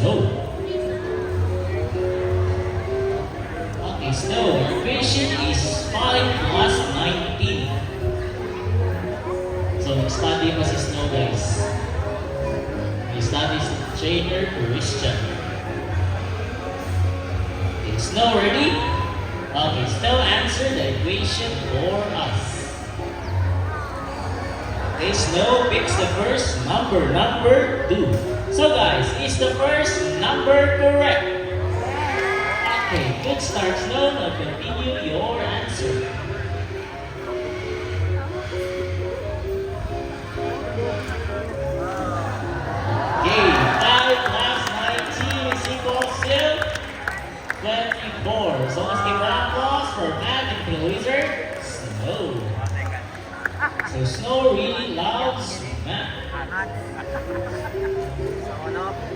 snow. Okay, snow. Your equation is 5 plus 19. So, nag-study pa si Snow, guys. May study si Trainer Christian. Okay, Snow, ready? Okay, Snow, answer the equation for us. Okay, Snow picks the first number 2. So guys, is the first number correct? Okay, good start, Snow. Now continue your answer. Okay, 5 plus 19 is equal to 24. So let's give an applause for math influencer, Snow. So Snow really loves math.